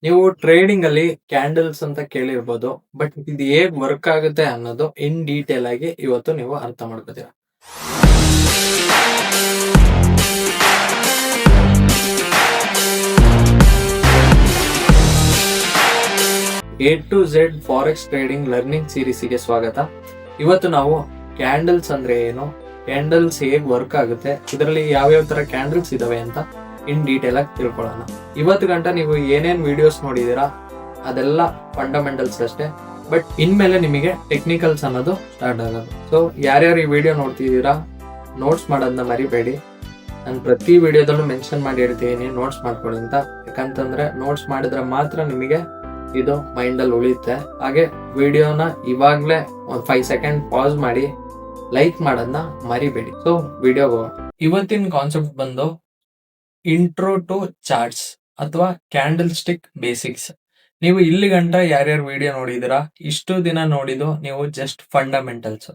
ನೀವು ಟ್ರೇಡಿಂಗ್ ಅಲ್ಲಿ ಕ್ಯಾಂಡಲ್ಸ್ ಅಂತ ಕೇಳಿರ್ಬೋದು. ಬಟ್ ಇದು ಹೇಗ್ ವರ್ಕ್ ಆಗುತ್ತೆ ಅನ್ನೋದು ಇನ್ ಡೀಟೇಲ್ ಆಗಿ ಇವತ್ತು ನೀವು ಅರ್ಥ ಮಾಡ್ಕೋತೀರಾ. A to Z forex trading learning ಸೀರೀಸ್ಗೆ ಸ್ವಾಗತ. ಇವತ್ತು ನಾವು ಕ್ಯಾಂಡಲ್ಸ್ ಅಂದ್ರೆ ಏನು, ಕ್ಯಾಂಡಲ್ಸ್ ಹೇಗ್ ವರ್ಕ್ ಆಗುತ್ತೆ, ಇದರಲ್ಲಿ ಯಾವ್ಯಾವ ತರ ಕ್ಯಾಂಡಲ್ಸ್ ಇದಾವೆ ಅಂತ ಇನ್ ಡೀಟೇಲ್ ಆಗಿ ತಿಳ್ಕೊಳ್ಳೋಣ. ಇವತ್ತು ಗಂಟ ನೀವು ಏನೇನ್ ವಿಡಿಯೋಸ್ ನೋಡಿದೀರಾ ಅದೆಲ್ಲ ಫಂಡಮೆಂಟಲ್ಸ್ ಅಷ್ಟೇ. ಬಟ್ ಇನ್ಮೇಲೆ ನಿಮಗೆ ಟೆಕ್ನಿಕಲ್ಸ್ ಅನ್ನೋದು ಸ್ಟಾರ್ಟ್ ಆಗೋದು. ಸೊ ಯಾರ್ಯಾರು ಈ ವಿಡಿಯೋ ನೋಡ್ತಿದ್ದೀರಾ ನೋಟ್ಸ್ ಮಾಡೋದನ್ನ ಮರಿಬೇಡಿ. ನಾನು ಪ್ರತಿ ವಿಡಿಯೋದಲ್ಲೂ ಮೆನ್ಷನ್ ಮಾಡಿ ಹೇಳ್ತೀನಿ ನೋಟ್ಸ್ ಮಾಡ್ಕೊಳ್ಳಿ ಅಂತ. ಯಾಕಂತಂದ್ರೆ ನೋಟ್ಸ್ ಮಾಡಿದ್ರೆ ಮಾತ್ರ ನಿಮಗೆ ಇದು ಮೈಂಡ್ ಅಲ್ಲಿ ಉಳಿಯುತ್ತೆ. ಹಾಗೆ ವಿಡಿಯೋನ ಇವಾಗ್ಲೇ ಒಂದ್ 5 ಸೆಕೆಂಡ್ ಪಾಸ್ ಮಾಡಿ ಲೈಕ್ ಮಾಡೋದನ್ನ ಮರಿಬೇಡಿ. ಸೊ ವಿಡಿಯೋಗೆ ಹೋಗೋಣ. ಇವತ್ತಿನ ಕಾನ್ಸೆಪ್ಟ್ ಬಂದು ಇಂಟ್ರೋ ಟು ಚಾರ್ಟ್ಸ್ ಅಥವಾ ಕ್ಯಾಂಡಲ್ ಸ್ಟಿಕ್ ಬೇಸಿಕ್ಸ್. ನೀವು ಇಲ್ಲಿ ಗಂಟ ಯಾರ್ಯಾರು ವಿಡಿಯೋ ನೋಡಿದಿರಾ, ಇಷ್ಟು ದಿನ ನೋಡಿದ್ದು ನೀವು ಜಸ್ಟ್ ಫಂಡಮೆಂಟಲ್ಸ್.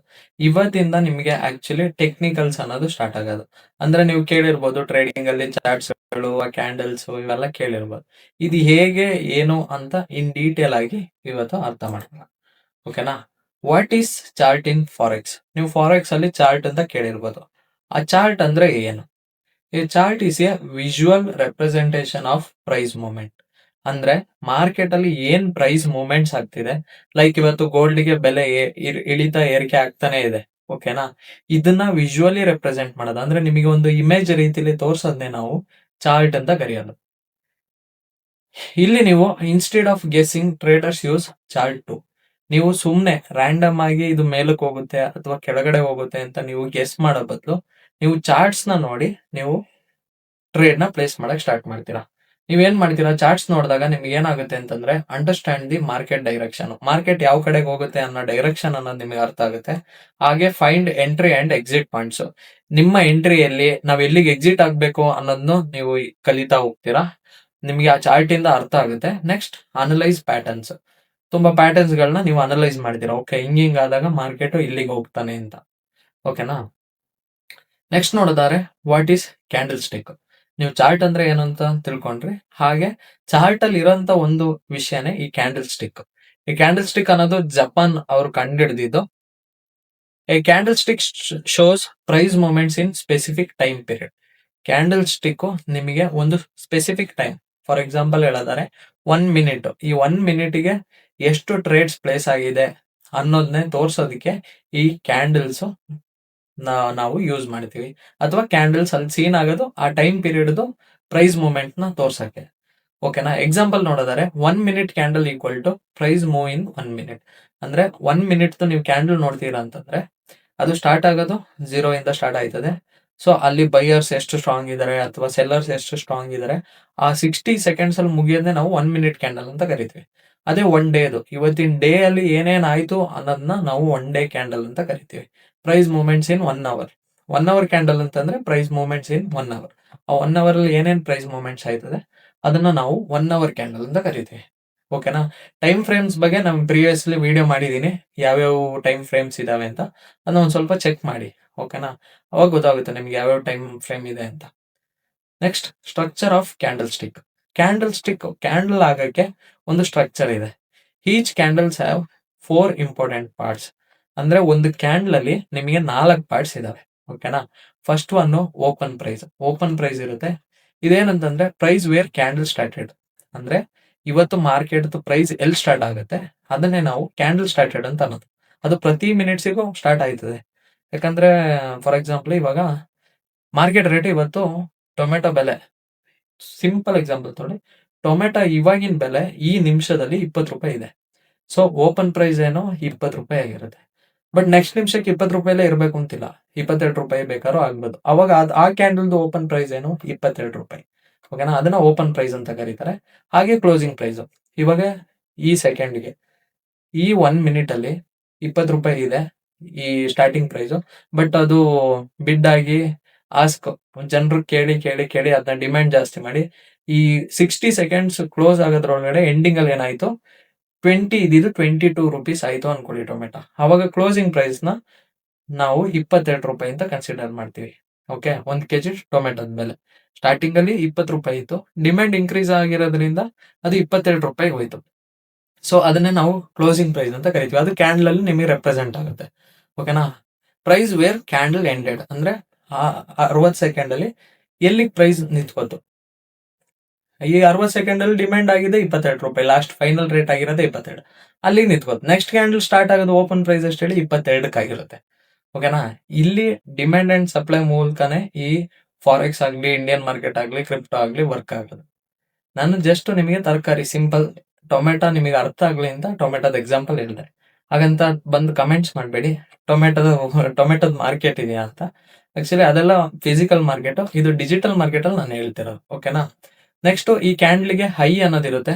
ಇವತ್ತಿಂದ ನಿಮಗೆ ಆಕ್ಚುಲಿ ಟೆಕ್ನಿಕಲ್ಸ್ ಅನ್ನೋದು ಸ್ಟಾರ್ಟ್ ಆಗೋದು. ಅಂದ್ರೆ ನೀವು ಕೇಳಿರ್ಬೋದು ಟ್ರೇಡಿಂಗ್ ಅಲ್ಲಿ ಚಾರ್ಟ್ಸ್ ಗಳು, ಕ್ಯಾಂಡಲ್ಸ್ ಇವೆಲ್ಲ ಕೇಳಿರ್ಬೋದು. ಇದು ಹೇಗೆ ಏನು ಅಂತ ಇನ್ ಡೀಟೇಲ್ ಆಗಿ ಇವತ್ತು ಅರ್ಥ ಮಾಡೋಣ. ಓಕೆನಾ? What is chart in forex? ನೀವು ಫಾರೆಕ್ಸ್ ಅಲ್ಲಿ ಚಾರ್ಟ್ ಅಂತ ಕೇಳಿರ್ಬೋದು. ಆ ಚಾರ್ಟ್ ಅಂದ್ರೆ ಏನು? A chart is a visual representation of price movement. ಅಂದ್ರೆ ಮಾರ್ಕೆಟ್ ಅಲ್ಲಿ ಏನ್ ಪ್ರೈಸ್ ಮೂವ್ಮೆಂಟ್ಸ್ ಆಗ್ತಿದೆ, ಲೈಕ್ ಇವತ್ತು ಗೋಲ್ಡ್ ಗೆ ಬೆಲೆ ಇಳಿತ ಏರಿಕೆ ಆಗ್ತಾನೆ ಇದೆ. ಓಕೆನಾ? ಇದನ್ನ ವಿಜುವಲಿ ರೆಪ್ರೆಸೆಂಟ್ ಮಾಡೋದು ಅಂದ್ರೆ ನಿಮಗೆ ಒಂದು ಇಮೇಜ್ ರೀತಿಲಿ ತೋರ್ಸೋದನ್ನೇ ನಾವು ಚಾರ್ಟ್ ಅಂತ ಕರೆಯೋದು. ಇಲ್ಲಿ ನೀವು instead of guessing traders use chart to. ನೀವು ಸುಮ್ನೆ ರ್ಯಾಂಡಮ್ ಆಗಿ ಇದು ಮೇಲಕ್ಕೆ ಹೋಗುತ್ತೆ ಅಥವಾ ಕೆಳಗಡೆ ಹೋಗುತ್ತೆ ಅಂತ ನೀವು ಗೆಸ್ ಮಾಡೋ ಬದಲು ನೀವು ಚಾರ್ಟ್ಸ್ ನ ನೋಡಿ ನೀವು ಟ್ರೇಡ್ ನ ಪ್ಲೇಸ್ ಮಾಡಕ್ ಸ್ಟಾರ್ಟ್ ಮಾಡ್ತೀರಾ. ನೀವೇನ್ ಮಾಡ್ತೀರಾ, ಚಾರ್ಟ್ಸ್ ನೋಡಿದಾಗ ನಿಮ್ಗೆ ಏನಾಗುತ್ತೆ ಅಂತಂದ್ರೆ understand the market direction. Market ಯಾವ ಕಡೆಗೆ ಹೋಗುತ್ತೆ ಅನ್ನೋ ಡೈರೆಕ್ಷನ್ ಅನ್ನೋದು ನಿಮಗೆ ಅರ್ಥ ಆಗುತ್ತೆ. ಹಾಗೆ find entry and exit points. ನಿಮ್ಮ ಎಂಟ್ರಿಯಲ್ಲಿ ನಾವ್ ಎಲ್ಲಿಗೆ ಎಕ್ಸಿಟ್ ಆಗ್ಬೇಕು ಅನ್ನೋದನ್ನು ನೀವು ಕಲಿತಾ ಹೋಗ್ತೀರಾ. ನಿಮ್ಗೆ ಆ ಚಾರ್ಟ್ ಇಂದ ಅರ್ಥ ಆಗುತ್ತೆ. Next analyse patterns. ತುಂಬಾ ಪ್ಯಾಟರ್ನ್ಸ್ ಗಳನ್ನ ನೀವು ಅನಲೈಸ್ ಮಾಡ್ತೀರಾ. ಓಕೆ, ಹಿಂಗಿಂಗ್ ಆದಾಗ ಮಾರ್ಕೆಟ್ ಇಲ್ಲಿಗೆ ಹೋಗ್ತಾನೆ ಅಂತ. ಓಕೆನಾ? ನೆಕ್ಸ್ಟ್ ನೋಡಿದಾರೆ ವಾಟ್ ಈಸ್ ಕ್ಯಾಂಡಲ್ ಸ್ಟಿಕ್. ನೀವು ಚಾರ್ಟ್ ಅಂದ್ರೆ ಏನು ಅಂತ ತಿಳ್ಕೊಂಡ್ರಿ. ಹಾಗೆ ಚಾರ್ಟ್ ಅಲ್ಲಿ ಇರೋಂತ ಒಂದು ವಿಷಯನೇ ಈ ಕ್ಯಾಂಡಲ್ ಸ್ಟಿಕ್. ಈ ಕ್ಯಾಂಡಲ್ ಸ್ಟಿಕ್ ಅನ್ನೋದು ಜಪಾನ್ ಅವರು ಕಂಡುಹಿಡಿದಿದ್ದು. A candlestick shows price movements in specific time period. Candlestick ನಿಮಗೆ ಒಂದು ಸ್ಪೆಸಿಫಿಕ್ ಟೈಮ್, ಫಾರ್ ಎಕ್ಸಾಂಪಲ್ ಹೇಳಿದರೆ 1 ಮಿನಿಟ್. ಈ 1 ಮಿನಿಟ್ಗೆ ಎಷ್ಟು ಟ್ರೇಡ್ಸ್ ಪ್ಲೇಸ್ ಆಗಿದೆ ಅನ್ನೋದನ್ನೇ ತೋರ್ಸೋದಕ್ಕೆ ಈ ಕ್ಯಾಂಡಲ್ಸ್ ನಾವು ಯೂಸ್ ಮಾಡ್ತೀವಿ. ಅಥವಾ ಕ್ಯಾಂಡಲ್ಸ್ ಅಲ್ಲಿ ಸೀನ್ ಆಗೋದು ಆ ಟೈಮ್ ಪೀರಿಯಡ್ ಪ್ರೈಸ್ ಮೂವ್ಮೆಂಟ್ ನ ತೋರ್ಸಕ್ಕೆ. ಓಕೆನಾ? ಎಕ್ಸಾಂಪಲ್ ನೋಡಿದರೆ 1 minute candle equal to price move in 1 minute. ಅಂದ್ರೆ 1 ಮಿನಿಟ್ ನೀವು ಕ್ಯಾಂಡಲ್ ನೋಡ್ತೀರಾ ಅಂತಂದ್ರೆ ಅದು ಸ್ಟಾರ್ಟ್ ಆಗೋದು 0 ಇಂದ ಸ್ಟಾರ್ಟ್ ಆಯ್ತದೆ. ಸೊ ಅಲ್ಲಿ ಬೈಯರ್ಸ್ ಎಷ್ಟು ಸ್ಟ್ರಾಂಗ್ ಇದಾರೆ ಅಥವಾ ಸೆಲ್ಲರ್ಸ್ ಎಷ್ಟು ಸ್ಟ್ರಾಂಗ್ ಇದಾರೆ, ಆ 60 ಸೆಕೆಂಡ್ಸ್ ಅಲ್ಲಿ ಮುಗಿಯೋದೇ ನಾವು 1 ಮಿನಿಟ್ ಕ್ಯಾಂಡಲ್ ಅಂತ ಕರಿತೀವಿ. ಅದೇ ಒನ್ ಡೇದು, ಇವತ್ತಿನ ಡೇ ಅಲ್ಲಿ ಏನೇನ್ ಆಯ್ತು ಅನ್ನೋದನ್ನ ನಾವು 1 ಡೇ ಕ್ಯಾಂಡಲ್ ಅಂತ ಕರಿತೀವಿ. ಪ್ರೈಸ್ ಮೂವ್ಮೆಂಟ್ಸ್ ಇನ್ 1 ಅವರ್. 1 ಅವರ್ ಕ್ಯಾಂಡಲ್ ಅಂತಂದ್ರೆ ಪ್ರೈಸ್ ಮೂವ್ಮೆಂಟ್ಸ್ ಇನ್ 1 ಅವರ್. ಆ 1 ಅವರ್ ಅಲ್ಲಿ ಏನೇನ್ ಪ್ರೈಸ್ ಮೂವ್ಮೆಂಟ್ಸ್ ಆಯ್ತದೆ ಅದನ್ನ ನಾವು 1 ಅವರ್ ಕ್ಯಾಂಡಲ್ ಅಂತ ಕರಿತೀವಿ. ಓಕೆನಾ? ಟೈಮ್ ಫ್ರೇಮ್ಸ್ ಬಗ್ಗೆ ನಾನು ಪ್ರೀವಿಯಸ್ಲಿ ವಿಡಿಯೋ ಮಾಡಿದೀನಿ, ಯಾವ್ಯಾವ ಟೈಮ್ ಫ್ರೇಮ್ಸ್ ಇದಾವೆ ಅಂತ. ಅದನ್ನ ಒಂದ್ ಸ್ವಲ್ಪ ಚೆಕ್ ಮಾಡಿ. ಓಕೆನಾ? ಅವಾಗ ಗೊತ್ತಾಗುತ್ತೆ ನಿಮ್ಗೆ ಯಾವ್ಯಾವ ಟೈಮ್ ಫ್ರೇಮ್ ಇದೆ ಅಂತ. Next structure of candlestick. Candlestick candle ಆಗಕ್ಕೆ ಒಂದು ಸ್ಟ್ರಕ್ಚರ್ ಇದೆ. Each candles have 4 important parts. ಅಂದ್ರೆ ಒಂದು ಕ್ಯಾಂಡಲ್ ಅಲ್ಲಿ ನಿಮಗೆ 4 ಪಾರ್ಟ್ಸ್ ಇದಾವೆ. ಓಕೆನಾ? First one open price. Open price ಇರುತ್ತೆ. ಇದೇನಂತಂದ್ರೆ ಪ್ರೈಸ್ ವೇರ್ ಕ್ಯಾಂಡಲ್ ಸ್ಟಾರ್ಟೆಡ್. ಅಂದ್ರೆ ಇವತ್ತು ಮಾರ್ಕೆಟ್ ಪ್ರೈಸ್ ಎಲ್ಲಿ ಸ್ಟಾರ್ಟ್ ಆಗುತ್ತೆ ಅದನ್ನೇ ನಾವು ಕ್ಯಾಂಡಲ್ ಸ್ಟಾರ್ಟೆಡ್ ಅಂತ ಅನ್ನೋದು. ಅದು ಪ್ರತಿ ಮಿನಿಟ್ಸಿಗೂ ಸ್ಟಾರ್ಟ್ ಆಯ್ತದೆ. ಯಾಕಂದ್ರೆ ಫಾರ್ ಎಕ್ಸಾಂಪಲ್ ಇವಾಗ ಮಾರ್ಕೆಟ್ ರೇಟ್ ಇವತ್ತು ಟೊಮೆಟೊ ಬೆಲೆ, ಸಿಂಪಲ್ ಎಕ್ಸಾಂಪಲ್ ತೊಗೊಳ್ಳಿ. ಟೊಮೆಟೊ ಇವಾಗಿನ ಬೆಲೆ ಈ ನಿಮಿಷದಲ್ಲಿ 20 ರೂಪಾಯಿ ಇದೆ. ಸೊ ಓಪನ್ ಪ್ರೈಸ್ ಏನೋ 20 ರೂಪಾಯಿ ಆಗಿರುತ್ತೆ. ಬಟ್ ನೆಕ್ಸ್ಟ್ ನಿಮಿಷಕ್ಕೆ 20 ರೂಪಾಯಿಲೇ ಇರಬೇಕು ಅಂತಿಲ್ಲ, 22 ರೂಪಾಯಿ ಬೇಕಾದ್ರೂ ಆಗ್ಬೋದು. ಅವಾಗ ಆ ಕ್ಯಾಂಡಲ್ದು ಓಪನ್ ಪ್ರೈಸ್ ಏನು 22 ರೂಪಾಯಿ. ಓಕೆನಾ? ಅದನ್ನ ಓಪನ್ ಪ್ರೈಸ್ ಅಂತ ಕರೀತಾರೆ. ಹಾಗೆ ಕ್ಲೋಸಿಂಗ್ ಪ್ರೈಸ್ ಇವಾಗ ಈ ಸೆಕೆಂಡ್ಗೆ ಈ 1 ಮಿನಿಟ್ ಅಲ್ಲಿ 20 ರೂಪಾಯಿ ಇದೆ ಈ ಸ್ಟಾರ್ಟಿಂಗ್ ಪ್ರೈಸ್. ಬಟ್ ಅದು ಬಿಡ್ ಆಗಿ ಆಸ್ಕ್ ಜನರು ಕೇಳಿ ಕೇಳಿ ಕೇಳಿ ಅದನ್ನ ಡಿಮ್ಯಾಂಡ್ ಜಾಸ್ತಿ ಮಾಡಿ ಈ 60 ಸೆಕೆಂಡ್ಸ್ ಕ್ಲೋಸ್ ಆಗೋದ್ರೊಳಗಡೆ ಎಂಡಿಂಗ್ ಅಲ್ಲಿ ಏನಾಯ್ತು, 22 ರೂಪೀಸ್ ಆಯ್ತು ಅನ್ಕೊಳ್ಳಿ ಟೊಮೆಟೊ. ಅವಾಗ ಕ್ಲೋಸಿಂಗ್ ಪ್ರೈಸ್ ನ ನಾವು 22 ರೂಪಾಯಿ ಅಂತ ಕನ್ಸಿಡರ್ ಮಾಡ್ತೀವಿ. ಓಕೆ, 1 kg ಟೊಮೆಟೊದ ಬೆಲೆ ಸ್ಟಾರ್ಟಿಂಗ್ ಅಲ್ಲಿ 20 ರೂಪಾಯಿ ಇತ್ತು. ಡಿಮ್ಯಾಂಡ್ ಇನ್ಕ್ರೀಸ್ ಆಗಿರೋದ್ರಿಂದ ಅದು 22 ರೂಪಾಯಿ ಹೋಯ್ತು. ಸೊ ಅದನ್ನೇ ನಾವು ಕ್ಲೋಸಿಂಗ್ ಪ್ರೈಸ್ ಅಂತ ಕರಿತೀವಿ. ಅದು ಕ್ಯಾಂಡಲ್ ಅಲ್ಲಿ ನಿಮಗೆ ರೆಪ್ರೆಸೆಂಟ್ ಆಗುತ್ತೆ. ಓಕೆನಾ. ಪ್ರೈಸ್ ವೇರ್ ಕ್ಯಾಂಡಲ್ ಎಂಡೆಡ್ ಅಂದ್ರೆ 60 ಸೆಕೆಂಡ್ ಅಲ್ಲಿ ಎಲ್ಲಿ ಪ್ರೈಸ್ ನಿಂತ್ಕೋತು. ಈ 60 ಸೆಕೆಂಡ್ ಅಲ್ಲಿ ಡಿಮ್ಯಾಂಡ್ ಆಗಿದೆ 22 ರೂಪಾಯಿ, ಲಾಸ್ಟ್ ಫೈನಲ್ ರೇಟ್ ಆಗಿರೋದೇ 22, ಅಲ್ಲಿಗೆ ನಿಂತ್ಕೋತು. ನೆಕ್ಸ್ಟ್ ಕ್ಯಾಂಡಲ್ ಸ್ಟಾರ್ಟ್ ಆಗೋದು ಓಪನ್ ಪ್ರೈಸ್ ಅಷ್ಟು ಹೇಳಿ 22 ಆಗಿರುತ್ತೆ. ಓಕೆನಾ. ಇಲ್ಲಿ ಡಿಮ್ಯಾಂಡ್ ಅಂಡ್ ಸಪ್ಲೈ ಮೂಲಕನೇ ಈ ಫಾರೆಕ್ಸ್ ಆಗ್ಲಿ, ಇಂಡಿಯನ್ ಮಾರ್ಕೆಟ್ ಆಗ್ಲಿ, ಕ್ರಿಪ್ಟೋ ಆಗ್ಲಿ ವರ್ಕ್ ಆಗೋದು. ನಾನು ಜಸ್ಟ್ ನಿಮಗೆ ತರಕಾರಿ ಸಿಂಪಲ್ ಟೊಮೆಟೊ ನಿಮಗೆ ಅರ್ಥ ಆಗ್ಲಿ ಅಂತ ಟೊಮೆಟೊದ ಎಕ್ಸಾಂಪಲ್ ಹೇಳಿದೆ. ಹಾಗಂತ ಬಂದು ಕಮೆಂಟ್ಸ್ ಮಾಡಬೇಡಿ ಟೊಮೆಟೊದ ಮಾರ್ಕೆಟ್ ಇದೆಯಾ ಅಂತ. ಆಕ್ಚುಲಿ ಅದೆಲ್ಲ ಫಿಸಿಕಲ್ ಮಾರ್ಕೆಟ್, ಇದು ಡಿಜಿಟಲ್ ಮಾರ್ಕೆಟ್ ಅಲ್ಲಿ ನಾನು ಹೇಳ್ತಿರೋದು. ಓಕೆನಾ. ನೆಕ್ಸ್ಟ್ ಈ ಕ್ಯಾಂಡಲ್ಗೆ ಹೈ ಅನ್ನೋದಿರುತ್ತೆ.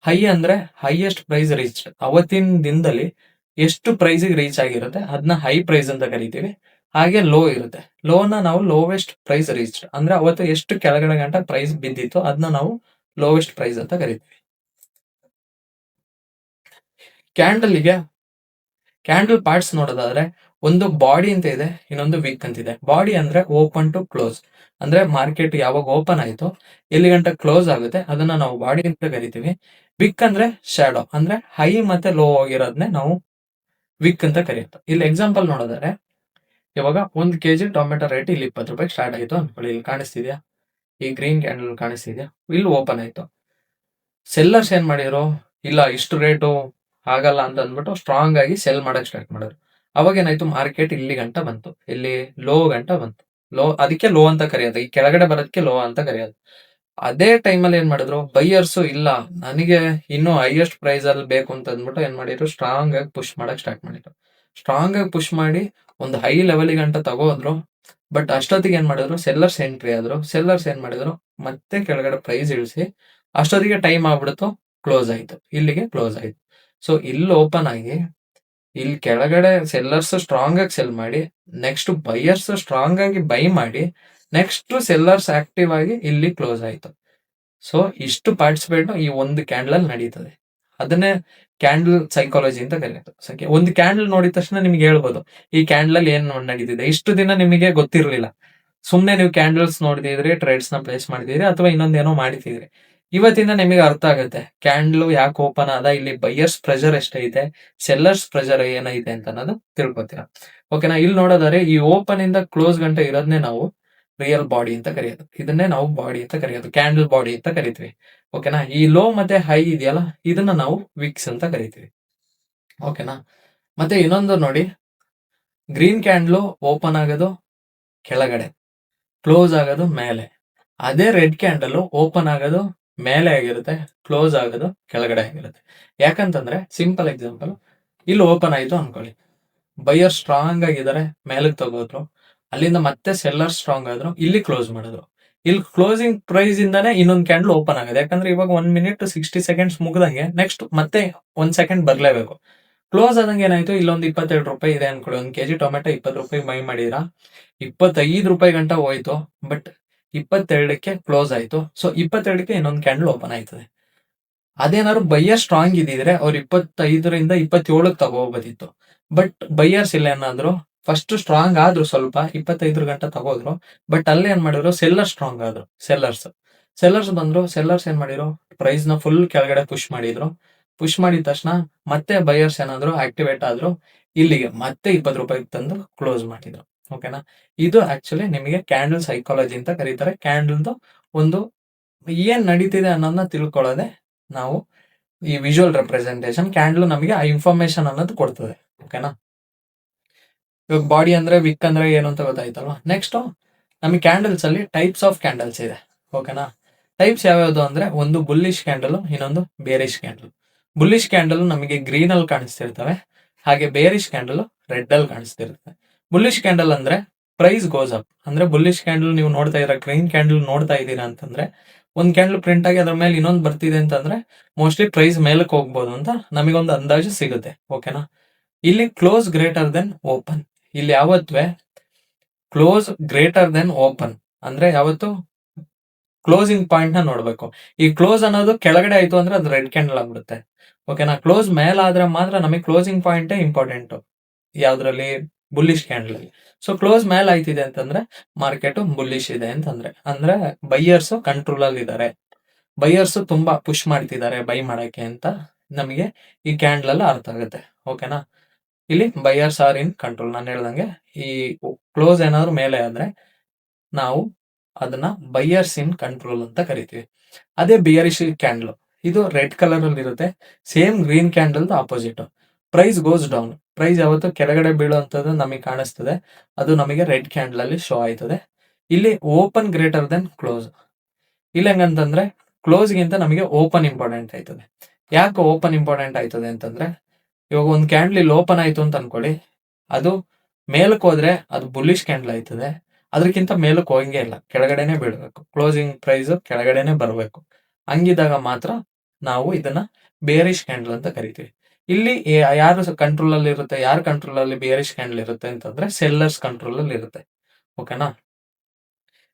ಹೈ ಅಂದ್ರೆ ಹೈಯೆಸ್ಟ್ ಪ್ರೈಸ್ ರೀಚ್, ಅವತ್ತಿನ ದಿನದಲ್ಲಿ ಎಷ್ಟು ಪ್ರೈಸಿಗೆ ರೀಚ್ ಆಗಿರುತ್ತೆ ಅದನ್ನ ಹೈ ಪ್ರೈಸ್ ಅಂತ ಕರಿತೀವಿ. ಹಾಗೆ ಲೋ ಇರುತ್ತೆ. ಲೋನ ನಾವು ಲೋವೆಸ್ಟ್ ಪ್ರೈಸ್ ರೀಚ್ ಅಂದ್ರೆ ಅವತ್ತು ಎಷ್ಟು ಕೆಳಗಡೆ ಗಂಟ ಪ್ರೈಸ್ ಬಿದ್ದಿತ್ತು ಅದನ್ನ ನಾವು ಲೋವೆಸ್ಟ್ ಪ್ರೈಸ್ ಅಂತ ಕರಿತೀವಿ. ಕ್ಯಾಂಡಲ್ ಪಾರ್ಟ್ಸ್ ನೋಡೋದಾದ್ರೆ ಒಂದು ಬಾಡಿ ಅಂತ ಇದೆ, ಇನ್ನೊಂದು ವಿಕ್ ಅಂತ ಇದೆ. ಬಾಡಿ ಅಂದ್ರೆ ಓಪನ್ ಟು ಕ್ಲೋಸ್ ಅಂದ್ರೆ ಮಾರ್ಕೆಟ್ ಯಾವಾಗ ಓಪನ್ ಆಯ್ತು ಎಲ್ಲಿ ಗಂಟ ಕ್ಲೋಸ್ ಆಗುತ್ತೆ ಅದನ್ನ ನಾವು ಬಾಡಿ ಅಂತ ಕರಿತೀವಿ. ವಿಕ್ ಅಂದ್ರೆ ಶಾಡೋ ಅಂದ್ರೆ ಹೈ ಮತ್ತೆ ಲೋ ಆಗಿರೋದನ್ನೇ ನಾವು ವಿಕ್ ಅಂತ ಕರೆಯುತ್ತೆ. ಇಲ್ಲಿ ಎಕ್ಸಾಂಪಲ್ ನೋಡೋದಾದ್ರೆ ಇವಾಗ 1 kg ಟೊಮೆಟೊ ರೇಟ್ ಇಲ್ಲಿ 20 ರೂಪಾಯಿ ಸ್ಟಾರ್ಟ್ ಆಯ್ತು ಅನ್ಕೊಳ್ಳಿ. ಇಲ್ಲಿ ಕಾಣಿಸ್ತಿದ್ಯಾ, ಈ ಗ್ರೀನ್ ಕ್ಯಾಂಡಲ್ ಕಾಣಿಸ್ತಿದ್ಯಾ, ಇಲ್ಲಿ ಓಪನ್ ಆಯ್ತು. ಸೆಲ್ಲರ್ಸ್ ಏನ್ ಮಾಡಿದ್ರು, ಇಲ್ಲ ಇಷ್ಟು ರೇಟು ಆಗಲ್ಲ ಅಂತ ಅಂದ್ಬಿಟ್ಟು ಸ್ಟ್ರಾಂಗ್ ಆಗಿ ಸೆಲ್ ಮಾಡಕ್ ಸ್ಟಾರ್ಟ್ ಮಾಡಿದ್ರು. ಅವಾಗ ಏನಾಯ್ತು, ಮಾರ್ಕೆಟ್ ಇಲ್ಲಿ ಗಂಟ ಬಂತು, ಇಲ್ಲಿ ಲೋ ಗಂಟ ಬಂತು. ಲೋ ಅದಕ್ಕೆ ಲೋ ಅಂತ ಕರೆಯೋದು, ಈ ಕೆಳಗಡೆ ಬರೋದಕ್ಕೆ ಲೋ ಅಂತ ಕರೆಯೋದು. ಅದೇ ಟೈಮಲ್ಲಿ ಏನ್ ಮಾಡಿದ್ರು ಬೈಯರ್ಸ್, ಇಲ್ಲ ನನಗೆ ಇನ್ನೂ ಹೈಯೆಸ್ಟ್ ಪ್ರೈಸ್ ಅಲ್ಲಿ ಬೇಕು ಅಂತ ಅಂದ್ಬಿಟ್ಟು ಏನ್ ಮಾಡಿದ್ರು, ಸ್ಟ್ರಾಂಗ್ ಆಗಿ ಪುಷ್ ಮಾಡಕ್ ಸ್ಟಾರ್ಟ್ ಮಾಡಿದ್ರು. ಸ್ಟ್ರಾಂಗ್ ಆಗಿ ಪುಷ್ ಮಾಡಿ ಒಂದು ಹೈ ಲೆವೆಲ್ ಗಂಟ ತಗೋದ್ರು. ಬಟ್ ಅಷ್ಟೊತ್ತಿಗೆ ಏನ್ ಮಾಡಿದ್ರು, ಸೆಲ್ಲರ್ಸ್ ಎಂಟ್ರಿ ಆದ್ರು. ಸೆಲ್ಲರ್ಸ್ ಏನ್ ಮಾಡಿದ್ರು, ಮತ್ತೆ ಕೆಳಗಡೆ ಪ್ರೈಸ್ ಇಳಿಸಿ ಅಷ್ಟೊತ್ತಿಗೆ ಟೈಮ್ ಆಗ್ಬಿಡ್ತು, ಕ್ಲೋಸ್ ಆಯ್ತು, ಇಲ್ಲಿಗೆ ಕ್ಲೋಸ್ ಆಯ್ತು. ಸೊ ಇಲ್ಲಿ ಓಪನ್ ಆಗಿ ಇಲ್ಲಿ ಕೆಳಗಡೆ ಸೆಲ್ಲರ್ಸ್ ಸ್ಟ್ರಾಂಗ್ ಆಗಿ ಸೆಲ್ ಮಾಡಿ, ನೆಕ್ಸ್ಟ್ ಬೈಯರ್ಸ್ ಸ್ಟ್ರಾಂಗ್ ಆಗಿ ಬೈ ಮಾಡಿ, ನೆಕ್ಸ್ಟ್ ಸೆಲ್ಲರ್ಸ್ ಆಕ್ಟಿವ್ ಆಗಿ ಇಲ್ಲಿ ಕ್ಲೋಸ್ ಆಯ್ತು. ಸೊ ಇಷ್ಟು ಪಾರ್ಟಿಸಿಪೇಟ್ ಈ ಒಂದು ಕ್ಯಾಂಡಲ್ ಅಲ್ಲಿ ನಡೀತದೆ. ಅದನ್ನೇ ಕ್ಯಾಂಡಲ್ ಸೈಕಾಲಜಿ ಅಂತ ಕರೆಯೋದು. ಒಂದು ಕ್ಯಾಂಡಲ್ ನೋಡಿದ ತಕ್ಷಣ ನಿಮ್ಗೆ ಹೇಳ್ಬೋದು ಈ ಕ್ಯಾಂಡಲ್ ಅಲ್ಲಿ ಏನ್ ನಡೀತಿದೆ. ಇಷ್ಟು ದಿನ ನಿಮಗೆ ಗೊತ್ತಿರ್ಲಿಲ್ಲ, ಸುಮ್ನೆ ನೀವು ಕ್ಯಾಂಡಲ್ಸ್ ನೋಡಿದಿದ್ರಿ, ಟ್ರೇಡ್ಸ್ ನ ಪ್ಲೇಸ್ ಮಾಡಿದಿರಿ ಅಥವಾ ಇನ್ನೊಂದೇನೋ ಮಾಡಿತಿದ್ರಿ. ಇವತ್ತಿಂದ ನಿಮಗೆ ಅರ್ಥ ಆಗುತ್ತೆ ಕ್ಯಾಂಡಲ್ ಯಾಕೆ ಓಪನ್ ಆದ, ಇಲ್ಲಿ ಬೈಯರ್ಸ್ ಪ್ರೆಷರ್ ಎಷ್ಟೈತೆ, ಸೆಲ್ಲರ್ಸ್ ಪ್ರೆಷರ್ ಏನೈತೆ ಅಂತ ಅನ್ನೋದು ತಿಳ್ಕೊತೀರ. ಓಕೆನಾ. ಇಲ್ಲಿ ನೋಡೋದಾದ್ರೆ ಈ ಓಪನ್ ಇಂದ ಕ್ಲೋಸ್ ಗಂಟೆ ಇರೋದನ್ನೇ ನಾವು ರಿಯಲ್ ಬಾಡಿ ಅಂತ ಕರೆಯೋದು. ಇದನ್ನೇ ನಾವು ಬಾಡಿ ಅಂತ ಕರೆಯೋದು, ಕ್ಯಾಂಡಲ್ ಬಾಡಿ ಅಂತ ಕರಿತೀವಿ. ಓಕೆನಾ. ಈ ಲೋ ಮತ್ತೆ ಹೈ ಇದೆಯಲ್ಲ ಇದನ್ನ ನಾವು ವಿಕ್ಸ್ ಅಂತ ಕರಿತೀವಿ. ಓಕೆನಾ. ಮತ್ತೆ ಇನ್ನೊಂದು ನೋಡಿ, ಗ್ರೀನ್ ಕ್ಯಾಂಡಲ್ ಓಪನ್ ಆಗೋದು ಕೆಳಗಡೆ, ಕ್ಲೋಸ್ ಆಗೋದು ಮೇಲೆ. ಅದೇ ರೆಡ್ ಕ್ಯಾಂಡಲ್ ಓಪನ್ ಆಗೋದು ಮೇಲೆ ಆಗಿರುತ್ತೆ, ಕ್ಲೋಸ್ ಆಗೋದು ಕೆಳಗಡೆ ಆಗಿರುತ್ತೆ. ಯಾಕಂತಂದ್ರೆ ಸಿಂಪಲ್ ಎಕ್ಸಾಂಪಲ್, ಇಲ್ಲಿ ಓಪನ್ ಆಯ್ತು ಅನ್ಕೊಳ್ಳಿ, ಬೈಯರ್ ಸ್ಟ್ರಾಂಗ್ ಆಗಿದ್ದಾರೆ, ಮೇಲಕ್ಕೆ ತಗೋದ್ರು, ಅಲ್ಲಿಂದ ಮತ್ತೆ ಸೆಲ್ಲರ್ ಸ್ಟ್ರಾಂಗ್ ಆದ್ರು, ಇಲ್ಲಿ ಕ್ಲೋಸ್ ಮಾಡಿದ್ರು. ಇಲ್ಲಿ ಕ್ಲೋಸಿಂಗ್ ಪ್ರೈಸ್ ಇಂದಾನೆ ಇನ್ನೊಂದು ಕ್ಯಾಂಡಲ್ ಓಪನ್ ಆಗಿದೆ. ಯಾಕಂದ್ರೆ ಇವಾಗ 1 minute 60 seconds ಮುಗ್ದಂಗೆ ನೆಕ್ಸ್ಟ್ ಮತ್ತೆ 1 second ಬರ್ಲೇಬೇಕು. ಕ್ಲೋಸ್ ಆದಂಗೆ ಏನಾಯ್ತು, ಇಲ್ಲೊಂದು 22 ರೂಪಾಯಿ ಇದೆ ಅನ್ಕೊಳ್ಳಿ, 1 kg ಟೊಮೆಟೊ 20 ರೂಪಾಯಿ ಬೈ ಮಾಡಿದ್ರ, 25 ರೂಪಾಯಿ ಗಂಟ ಹೋಯ್ತು. ಬಟ್ 22ಕ್ಕೆ ಕ್ಲೋಸ್ ಆಯ್ತು. ಸೊ 22ಕ್ಕೆ ಇನ್ನೊಂದು ಕ್ಯಾಂಡಲ್ ಓಪನ್ ಆಯ್ತದೆ. ಅದೇನಾದ್ರು ಬೈಯರ್ ಸ್ಟ್ರಾಂಗ್ ಇದ್ದಿದ್ರೆ ಅವ್ರು 25ರಿಂದ 27ಕ್ಕೆ ತಗೋಬೋದಿತ್ತು. ಬಟ್ ಬೈಯರ್ಸ್ ಇಲ್ಲ ಏನಾದ್ರು ಫಸ್ಟ್ ಸ್ಟ್ರಾಂಗ್ ಆದ್ರು, ಸ್ವಲ್ಪ 25 ಗಂಟ ತಗೋದ್ರು. ಬಟ್ ಅಲ್ಲೇ ಏನ್ ಮಾಡಿದ್ರು, ಸೆಲ್ಲರ್ ಸ್ಟ್ರಾಂಗ್ ಆದ್ರು. ಸೆಲ್ಲರ್ಸ್ ಬಂದ್ರು, ಸೆಲ್ಲರ್ಸ್ ಏನ್ ಮಾಡಿದ್ರು, ಪ್ರೈಸ್ ನ ಫುಲ್ ಕೆಳಗಡೆ ಪುಷ್ ಮಾಡಿದ್ರು. ಪುಷ್ ಮಾಡಿದ ತಕ್ಷಣ ಮತ್ತೆ ಬೈಯರ್ಸ್ ಏನಾದ್ರು ಆಕ್ಟಿವೇಟ್ ಆದ್ರು, ಇಲ್ಲಿಗೆ ಮತ್ತೆ 20 ರೂಪಾಯಿಗೆ ತಂದು ಕ್ಲೋಸ್ ಮಾಡಿದ್ರು. ಓಕೆನಾ. ಇದು ಆಕ್ಚುಲಿ ನಿಮಗೆ ಕ್ಯಾಂಡಲ್ ಸೈಕಾಲಜಿ ಅಂತ ಕರೀತಾರೆ. ಕ್ಯಾಂಡಲ್ದು ಒಂದು ಏನ್ ನಡೀತಿದೆ ಅನ್ನೋದನ್ನ ತಿಳ್ಕೊಳ್ಳೋದೆ ನಾವು ಈ ವಿಜುವಲ್ ರೆಪ್ರೆಸೆಂಟೇಷನ್. ಕ್ಯಾಂಡಲ್ ನಮಗೆ ಆ ಇನ್ಫಾರ್ಮೇಶನ್ ಅನ್ನೋದು ಕೊಡ್ತದೆ. ಓಕೆನಾ. ಇವಾಗ ಬಾಡಿ ಅಂದ್ರೆ ವಿಕ್ ಅಂದ್ರೆ ಏನು ಅಂತ ಗೊತ್ತಾಯ್ತಲ್ವಾ. ನೆಕ್ಸ್ಟ್ ನಮಗೆ ಕ್ಯಾಂಡಲ್ಸ್ ಅಲ್ಲಿ ಟೈಪ್ಸ್ ಆಫ್ ಕ್ಯಾಂಡಲ್ಸ್ ಇದೆ. ಓಕೆನಾ. ಟೈಪ್ಸ್ ಯಾವ್ಯಾವ್ದು ಅಂದ್ರೆ, ಒಂದು ಬುಲ್ಲಿಶ್ ಕ್ಯಾಂಡಲ್, ಇನ್ನೊಂದು ಬೇರಿಶ್ ಕ್ಯಾಂಡಲ್. ಬುಲ್ಲಿಶ್ ಕ್ಯಾಂಡಲ್ ನಮಗೆ ಗ್ರೀನ್ ಅಲ್ಲಿ ಕಾಣಿಸ್ತಿರ್ತವೆ, ಹಾಗೆ ಬೇರಿಶ್ ಕ್ಯಾಂಡಲ್ ರೆಡ್ ಅಲ್ಲಿ ಕಾಣಿಸ್ತಿರುತ್ತೆ. ಬುಲ್ಲಿಶ್ ಕ್ಯಾಂಡಲ್ ಅಂದ್ರೆ ಪ್ರೈಸ್ ಗೋಸ್ ಅಪ್ ಅಂದ್ರೆ, ಬುಲ್ಲಿಶ್ ಕ್ಯಾಂಡಲ್ ನೀವು ನೋಡ್ತಾ ಇದ್ದೀರಾ, ಗ್ರೀನ್ ಕ್ಯಾಂಡಲ್ ನೋಡ್ತಾ ಇದ್ದೀರಾ ಅಂತಂದ್ರೆ, ಒಂದ್ ಕ್ಯಾಂಡಲ್ ಪ್ರಿಂಟ್ ಆಗಿ ಅದ್ರ ಮೇಲೆ ಇನ್ನೊಂದು ಬರ್ತಿದೆ ಅಂತಂದ್ರೆ ಮೋಸ್ಟ್ಲಿ ಪ್ರೈಸ್ ಮೇಲಕ್ಕೆ ಹೋಗ್ಬೋದು ಅಂತ ನಮಗೊಂದು ಅಂದಾಜು ಸಿಗುತ್ತೆ. ಓಕೆನಾ. ಇಲ್ಲಿ ಕ್ಲೋಸ್ ಗ್ರೇಟರ್ ದೆನ್ ಓಪನ್, ಇಲ್ಲಿ ಯಾವತ್ತೇ ಕ್ಲೋಸ್ ಗ್ರೇಟರ್ ದೆನ್ ಓಪನ್ ಅಂದ್ರೆ ಯಾವತ್ತು ಕ್ಲೋಸಿಂಗ್ ಪಾಯಿಂಟ್ ನ ನೋಡ್ಬೇಕು. ಈ ಕ್ಲೋಸ್ ಅನ್ನೋದು ಕೆಳಗಡೆ ಆಯ್ತು ಅಂದ್ರೆ ಅದು ರೆಡ್ ಕ್ಯಾಂಡಲ್ ಆಗ್ಬಿಡುತ್ತೆ. ಓಕೆನಾ. ಕ್ಲೋಸ್ ಮೇಲಾದ್ರೆ ಮಾತ್ರ ನಮಗೆ ಕ್ಲೋಸಿಂಗ್ ಪಾಯಿಂಟ್ ಇಂಪಾರ್ಟೆಂಟ್. ಯಾವ್ದ್ರಲ್ಲಿ, ಬುಲ್ಲಿಶ್ ಕ್ಯಾಂಡಲ್ ಅಲ್ಲಿ. ಸೊ ಕ್ಲೋಸ್ ಮೇಲೆ ಆಯ್ತಿದೆ ಅಂತಂದ್ರೆ ಮಾರ್ಕೆಟ್ ಬುಲ್ಲಿಶ್ ಇದೆ ಅಂತಂದ್ರೆ, ಅಂದ್ರೆ ಬೈಯರ್ಸ್ ಕಂಟ್ರೋಲ್ ಅಲ್ಲಿ ಇದ್ದಾರೆ, ಬೈಯರ್ಸ್ ತುಂಬಾ ಪುಷ್ ಮಾಡ್ತಿದ್ದಾರೆ ಬೈ ಮಾಡಕ್ಕೆ ಅಂತ ನಮಗೆ ಈ ಕ್ಯಾಂಡಲ್ ಅಲ್ಲಿ ಅರ್ಥ ಆಗುತ್ತೆ. ಓಕೆನಾ, ಇಲ್ಲಿ ಬೈಯರ್ಸ್ ಆರ್ ಇನ್ ಕಂಟ್ರೋಲ್. ನಾನು ಹೇಳ್ದಂಗೆ ಈ ಕ್ಲೋಸ್ ಏನಾದ್ರು ಮೇಲೆ ಆದ್ರೆ ನಾವು ಅದನ್ನ ಬೈಯರ್ಸ್ ಇನ್ ಕಂಟ್ರೋಲ್ ಅಂತ ಕರಿತೀವಿ. ಅದೇ ಬಿಯರಿಶ್ ಕ್ಯಾಂಡಲ್, ಇದು ರೆಡ್ ಕಲರ್ ಅಲ್ಲಿ ಇರುತ್ತೆ, same green candle opposite. Price goes down, price ಯಾವತ್ತು ಕೆಳಗಡೆ ಬೀಳುವಂತದ್ದು ನಮಗೆ ಕಾಣಿಸ್ತದೆ, ಅದು ನಮಗೆ ರೆಡ್ ಕ್ಯಾಂಡಲ್ ಅಲ್ಲಿ ಶೋ ಆಯ್ತದೆ. ಇಲ್ಲಿ ಓಪನ್ ಗ್ರೇಟರ್ ದೆನ್ ಕ್ಲೋಸ್. ಇಲ್ಲಿ ಹೆಂಗಂತಂದ್ರೆ ಕ್ಲೋಸ್ ಗಿಂತ ನಮಗೆ ಓಪನ್ ಇಂಪಾರ್ಟೆಂಟ್ ಆಯ್ತದೆ. ಯಾಕೆ ಓಪನ್ ಇಂಪಾರ್ಟೆಂಟ್ ಆಯ್ತದೆ ಅಂತಂದ್ರೆ, ಇವಾಗ ಒಂದು ಕ್ಯಾಂಡಲ್ ಇಲ್ಲಿ ಓಪನ್ ಆಯ್ತು ಅಂತ ಅನ್ಕೊಳ್ಳಿ, ಅದು ಮೇಲಕ್ಕೆ ಹೋದ್ರೆ ಅದು ಬುಲ್ಲಿಶ್ ಕ್ಯಾಂಡಲ್ ಆಯ್ತದೆ, ಅದಕ್ಕಿಂತ ಮೇಲಕ್ಕೆ ಹೋಗಂಗೆ ಇಲ್ಲ, ಕೆಳಗಡೆನೆ ಬೀಳ್ಬೇಕು, ಕ್ಲೋಸಿಂಗ್ ಪ್ರೈಸ್ ಕೆಳಗಡೆನೆ ಬರಬೇಕು. ಹಂಗಿದಾಗ ಮಾತ್ರ ನಾವು ಇದನ್ನ ಬೇರಿಶ್ ಕ್ಯಾಂಡಲ್ ಅಂತ ಕರಿತೀವಿ. ಇಲ್ಲಿ ಯಾರು ಕಂಟ್ರೋಲ್ ಅಲ್ಲಿ ಇರುತ್ತೆ, ಯಾರು ಕಂಟ್ರೋಲ್ ಅಲ್ಲಿ ಬೇರಿಶ್ ಕ್ಯಾಂಡಲ್ ಇರುತ್ತೆ ಅಂತಂದ್ರೆ ಸೆಲ್ಲರ್ಸ್ ಕಂಟ್ರೋಲ್ ಅಲ್ಲಿ ಇರುತ್ತೆ. ಓಕೆನಾ,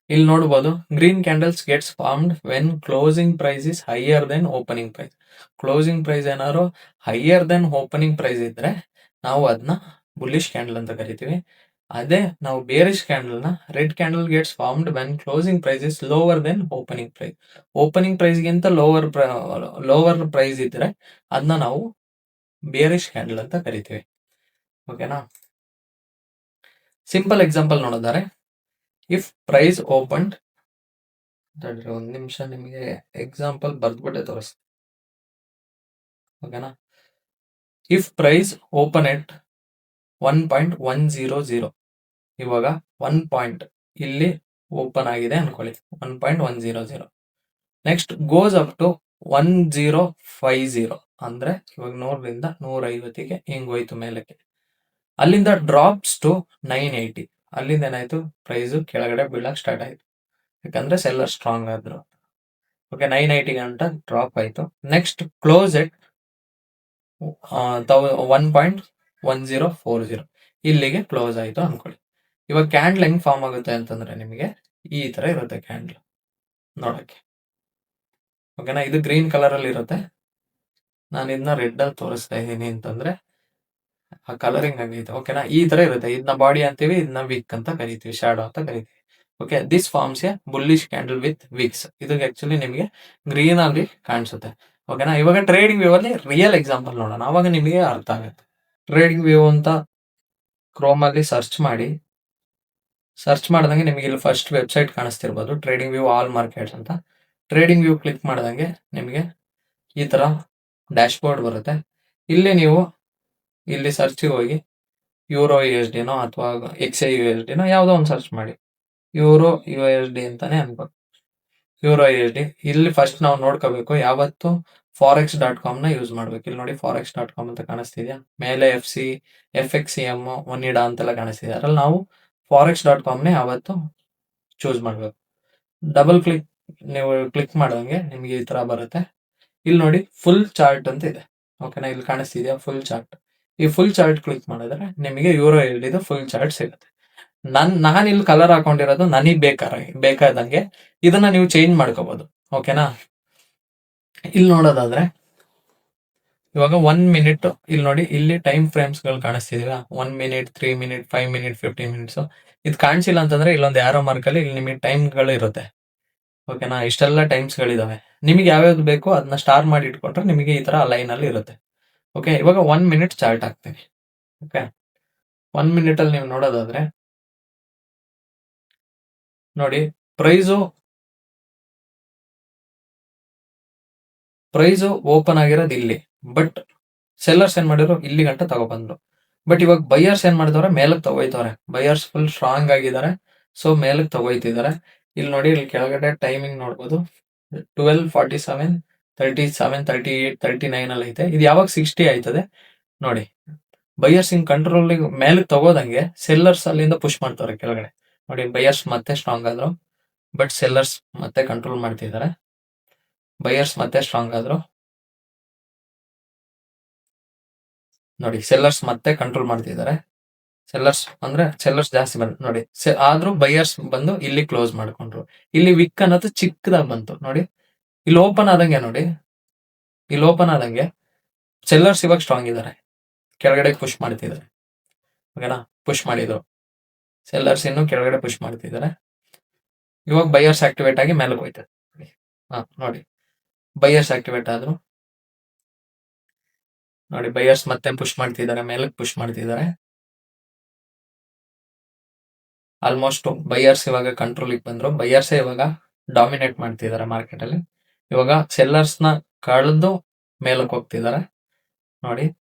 ಇಲ್ಲಿ ನೋಡಬಹುದು green candles gets formed when closing price is higher than opening price. Closing price ಏನಾದ್ರು ಹೈಯರ್ ದೆನ್ ಓಪನಿಂಗ್ ಪ್ರೈಸ್ ಇದ್ರೆ ನಾವು ಅದನ್ನ ಬುಲ್ಲಿಶ್ ಕ್ಯಾಂಡಲ್ ಅಂತ ಕರಿತೀವಿ. ಅದೇ ನಾವು ಬೇರಿಶ್ ಕ್ಯಾಂಡಲ್ ನ red candle gets formed when closing price is lower than opening price. Opening price ಗಿಂತ ಲೋವರ್ ಪ್ರೈಸ್ ಇದ್ರೆ ಅದನ್ನ ನಾವು ಬೇರಿಶ್ ಕ್ಯಾಂಡಲ್ ಅಂತ ಕರಿತೀವಿ. ಓಕೆನಾ, ಸಿಂಪಲ್ ಎಕ್ಸಾಂಪಲ್ ನೋಡಿದರೆ, ಇಫ್ ಪ್ರೈಸ್ ಓಪನ್ಡ್, ಒಂದು ನಿಮಿಷ ನಿಮಗೆ ಎಕ್ಸಾಂಪಲ್ ಬರ್ದ್ಬಿಟ್ಟೆ ತೋರಿಸ್ತೀನಿ. ಓಕೆನಾ, ಇಫ್ ಪ್ರೈಸ್ ಓಪನ್ ಎಟ್ 1.100, ಇವಾಗ 1 ಪಾಯಿಂಟ್ ಇಲ್ಲಿ ಓಪನ್ ಆಗಿದೆ ಅನ್ಕೊಳ್ಳಿ, 1.100. ನೆಕ್ಸ್ಟ್ ಗೋಸ್ ಅಪ್ ಟು 1050, ಅಂದ್ರೆ ಇವಾಗ 100ರಿಂದ 150ಗೆ ಹಿಂಗ್ ಹೋಯ್ತು ಮೇಲಕ್ಕೆ. ಅಲ್ಲಿಂದ ಡ್ರಾಪ್ಸ್ ಟು 980, ಅಲ್ಲಿಂದ ಏನಾಯ್ತು, ಪ್ರೈಸ್ ಕೆಳಗಡೆ ಬೀಳಕ್ ಸ್ಟಾರ್ಟ್ ಆಯ್ತು, ಯಾಕಂದ್ರೆ ಸೆಲ್ಲರ್ ಸ್ಟ್ರಾಂಗ್ ಆದ್ರು. ಓಕೆ, 980 ಗಂಟ ಡ್ರಾಪ್ ಆಯ್ತು. ನೆಕ್ಸ್ಟ್ ಕ್ಲೋಸ್ ಎಟ್ 1.1040, ಇಲ್ಲಿಗೆ ಕ್ಲೋಸ್ ಆಯ್ತು ಅನ್ಕೊಳ್ಳಿ. ಇವಾಗ ಕ್ಯಾಂಡಲ್ ಹೆಂಗ್ ಫಾರ್ಮ್ ಆಗುತ್ತೆ ಅಂತಂದ್ರೆ ನಿಮಗೆ ಈ ತರ ಇರುತ್ತೆ ಕ್ಯಾಂಡಲ್ ನೋಡಕ್ಕೆ. ಓಕೆನಾ, ಇದು ಗ್ರೀನ್ ಕಲರ್ ಅಲ್ಲಿ ಇರುತ್ತೆ, ನಾನು ಇದನ್ನ ರೆಡ್ ಅಲ್ಲಿ ತೋರಿಸ್ತಾ ಇದ್ದೀನಿ ಅಂತಂದ್ರೆ ಆ ಕಲರಿಂಗ್ ಆಗೈತೆ. ಓಕೆನಾ, ಈ ತರ ಇರುತ್ತೆ, ಇದನ್ನ ಬಾಡಿ ಅಂತೀವಿ, ಇದನ್ನ ವಿಕ್ ಅಂತ ಕರಿತೀವಿ, ಶಾಡೋ ಅಂತ ಕರಿತೀವಿ. Okay, this forms a bullish candle with wicks. ಇದು ಆಕ್ಚುಲಿ ನಿಮಗೆ ಗ್ರೀನ್ ಅಲ್ಲಿ ಕಾಣಿಸುತ್ತೆ. ಓಕೆನಾ, ಇವಾಗ ಟ್ರೇಡಿಂಗ್ ವ್ಯೂ ಅಲ್ಲಿ ರಿಯಲ್ ಎಕ್ಸಾಂಪಲ್ ನೋಡೋಣ, ಅವಾಗ ನಿಮಗೆ ಅರ್ಥ ಆಗುತ್ತೆ. ಟ್ರೇಡಿಂಗ್ ವ್ಯೂ ಅಂತ ಕ್ರೋಮ್ ಅಲ್ಲಿ ಸರ್ಚ್ ಮಾಡಿ, ಸರ್ಚ್ ಮಾಡಿದಂಗೆ ನಿಮಗೆ ಇಲ್ಲಿ ಫಸ್ಟ್ ವೆಬ್ಸೈಟ್ ಕಾಣಿಸ್ತಿರ್ಬೋದು, ಟ್ರೇಡಿಂಗ್ ವ್ಯೂ ಆಲ್ ಮಾರ್ಕೆಟ್ಸ್ ಅಂತ. ಟ್ರೇಡಿಂಗ್ ವ್ಯೂ ಕ್ಲಿಕ್ ಮಾಡಿದಂಗೆ ನಿಮಗೆ ಈ ತರ ಡ್ಯಾಶ್ ಬೋರ್ಡ್ ಬರುತ್ತೆ. ಇಲ್ಲಿ ನೀವು ಇಲ್ಲಿ ಸರ್ಚಿಗೆ ಹೋಗಿ ಯೂರೋ USD ನೋ ಅಥವಾ XA USD ನೋ ಯಾವುದೋ ಒಂದು ಸರ್ಚ್ ಮಾಡಿ, ಯೂರೋ USD ಅಂತಾನೆ ಅನ್ಬೋದು, ಯೂರೋ USD. ಇಲ್ಲಿ ಫಸ್ಟ್ ನಾವು ನೋಡ್ಕೋಬೇಕು, ಯಾವತ್ತು forex.com ನ ಯೂಸ್ ಮಾಡ್ಬೇಕು. ಇಲ್ಲಿ ನೋಡಿ forex.com ಅಂತ ಕಾಣಿಸ್ತಿದ್ಯಾ, ಮೇಲೆ FXCM ಒನಿಡಾ ಅಂತೆಲ್ಲ ಕಾಣಿಸ್ತಿದೆ, ಅದ್ರಲ್ಲಿ ನಾವು forex.com ನೇ ಯಾವತ್ತು ಚೂಸ್ ಮಾಡ್ಬೇಕು. ಡಬಲ್ ಕ್ಲಿಕ್ ನೀವು ಕ್ಲಿಕ್ ಮಾಡ್ದಂಗೆ ನಿಮಗೆ ಈ ತರ ಬರುತ್ತೆ. ಇಲ್ಲಿ ನೋಡಿ ಫುಲ್ ಚಾರ್ಟ್ ಅಂತ ಇದೆ. ಓಕೆನಾ, ಇಲ್ಲಿ ಕಾಣಿಸ್ತಿದ್ಯಾ ಫುಲ್ ಚಾರ್ಟ್. ಈ ಫುಲ್ ಚಾರ್ಟ್ ಕ್ಲಿಕ್ ಮಾಡಿದ್ರೆ ನಿಮಗೆ ಯೂರೋ USD ಫುಲ್ ಚಾರ್ಟ್ ಸಿಗುತ್ತೆ. ನಾನು ಇಲ್ಲಿ ಕಲರ್ ಹಾಕೊಂಡಿರೋದು ನನಗೆ ಬೇಕಾದಂಗೆ ಇದನ್ನ ನೀವು ಚೇಂಜ್ ಮಾಡ್ಕೋಬಹುದು. ಓಕೆನಾ, ಇಲ್ಲಿ ನೋಡೋದಾದ್ರೆ ಇವಾಗ 1 ಮಿನಿಟ್, ಇಲ್ಲಿ ನೋಡಿ ಇಲ್ಲಿ ಟೈಮ್ ಫ್ರೇಮ್ಸ್ ಗಳು ಕಾಣಿಸ್ತಿದೀವ, 1 ಮಿನಿಟ್, 3 ಮಿನಿಟ್, 5 ಮಿನಿಟ್, 15 ಮಿನಿಟ್ಸ್. ಇದು ಕಾಣಿಸಿಲ್ಲ ಅಂತಂದ್ರೆ ಇಲ್ಲೊಂದು ಯಾರೋ ಮಾರ್ಕ್ ಅಲ್ಲಿ ಇಲ್ಲಿ ನಿಮಗೆ ಟೈಮ್ ಗಳು ಇರುತ್ತೆ. ಓಕೆನಾ, ಇಷ್ಟೆಲ್ಲ ಟೈಮ್ಸ್ ಗಳಿದಾವೆ, ನಿಮಗೆ ಯಾವ್ಯಾವ್ದು ಬೇಕೋ ಅದನ್ನ ಸ್ಟಾರ್ ಮಾಡಿ ಇಟ್ಕೊಂಡ್ರೆ ನಿಮಗೆ ಈ ತರ ಲೈನ್ ಅಲ್ಲಿ ಇರುತ್ತೆ. ಓಕೆ, ಇವಾಗ 1 ಮಿನಿಟ್ ಚಾರ್ಟ್ ಹಾಕ್ತೀನಿ. ಓಕೆ, 1 ಮಿನಿಟ್ ಅಲ್ಲಿ ನೀವು ನೋಡೋದಾದ್ರೆ ನೋಡಿ, ಪ್ರೈಸು ಓಪನ್ ಆಗಿರೋದು ಇಲ್ಲಿ, ಬಟ್ ಸೆಲ್ಲರ್ಸ್ ಏನ್ ಮಾಡಿದ್ರು ಇಲ್ಲಿ ಗಂಟ ತಗೊಬಂದ್ರು. ಬಟ್ ಇವಾಗ ಬೈಯರ್ಸ್ ಏನ್ ಮಾಡಿದವ್ರೆ, ಮೇಲಕ್ಕೆ ತಗೋಯ್ತವ್ರೆ. ಬೈಯರ್ಸ್ ಫುಲ್ ಸ್ಟ್ರಾಂಗ್ ಆಗಿದ್ದಾರೆ, ಸೊ ಮೇಲಕ್ಕೆ ತಗೋಯ್ತಿದ್ದಾರೆ. ಇಲ್ಲಿ ನೋಡಿ, ಇಲ್ಲಿ ಕೆಳಗಡೆ ಟೈಮಿಂಗ್ ನೋಡ್ಬೋದು, 12:47, 37, 38, 39 ಅಲ್ಲಿ ಐತೆ. ಇದು ಯಾವಾಗ 60 ಆಯ್ತದೆ ನೋಡಿ, ಬೈಯರ್ಸ್ ಇನ್ ಕಂಟ್ರೋಲ್ ಮೇಲಕ್ಕೆ ತಗೋದಂಗೆ ಸೆಲ್ಲರ್ಸ್ ಅಲ್ಲಿಂದ ಪುಷ್ ಮಾಡ್ತವ್ರೆ ಕೆಳಗಡೆ. ನೋಡಿ, ಬೈಯರ್ಸ್ ಮತ್ತೆ ಸ್ಟ್ರಾಂಗ್ ಆದ್ರು, ಬಟ್ ಸೆಲ್ಲರ್ಸ್ ಮತ್ತೆ ಕಂಟ್ರೋಲ್ ಮಾಡ್ತಿದ್ದಾರೆ. ಬೈಯರ್ಸ್ ಮತ್ತೆ ಸ್ಟ್ರಾಂಗ್ ಆದ್ರು, ನೋಡಿ ಸೆಲ್ಲರ್ಸ್ ಮತ್ತೆ ಕಂಟ್ರೋಲ್ ಮಾಡ್ತಿದ್ದಾರೆ. ಸೆಲ್ಲರ್ಸ್ ಜಾಸ್ತಿ ಬಂದು ನೋಡಿ, ಆದ್ರೂ ಬೈಯರ್ಸ್ ಬಂದು ಇಲ್ಲಿ ಕ್ಲೋಸ್ ಮಾಡ್ಕೊಂಡ್ರು. ಇಲ್ಲಿ ವಿಕ್ ಅನ್ನೋದು ಚಿಕ್ಕದಾಗಿ ಬಂತು ನೋಡಿ, ಇಲ್ಲಿ ಓಪನ್ ಆದಂಗೆ ನೋಡಿ, ಇಲ್ಲಿ ಓಪನ್ ಆದಂಗೆ ಸೆಲ್ಲರ್ಸ್ ಇವಾಗ ಸ್ಟ್ರಾಂಗ್ ಇದ್ದಾರೆ, ಕೆಳಗಡೆ ಪುಷ್ ಮಾಡ್ತಿದ್ದಾರೆ. ಓಕೆನಾ, ಪುಷ್ ಮಾಡಿದ್ರು. ಸೆಲ್ಲರ್ಸ್ ಇನ್ನು ಕೆಳಗಡೆ ಪುಷ್ ಮಾಡ್ತಿದ್ದಾರೆ. ಇವಾಗ ಬೈಯರ್ಸ್ ಆಕ್ಟಿವೇಟ್ ಆಗಿ ಮೇಲಕ್ಕೆ ಹೋಯ್ತದೆ. ನೋಡಿ ಬೈಯರ್ಸ್ ಆಕ್ಟಿವೇಟ್ ಆದ್ರು. ನೋಡಿ ಬೈಯರ್ಸ್ ಮತ್ತೆ ಪುಷ್ ಮಾಡ್ತಿದ್ದಾರೆ, ಮೇಲಕ್ಕೆ ಪುಷ್ ಮಾಡ್ತಿದ್ದಾರೆ. ಆಲ್ಮೋಸ್ಟ್ ಬೈಯರ್ಸ್ ಇವಾಗ ಕಂಟ್ರೋಲಿಗೆ ಬಂದ್ರು. ಬೈಯರ್ಸೇ ಇವಾಗ ಡಾಮಿನೇಟ್ ಮಾಡ್ತಿದ್ದಾರೆ ಮಾರ್ಕೆಟ್ ಅಲ್ಲಿ. ಇವಾಗ ಸೆಲ್ಲರ್ಸ್ ನ ಕಳೆದು ಮೇಲಕ್ಕೆ ಹೋಗ್ತಿದ್ದಾರೆ. ನೋಡಿ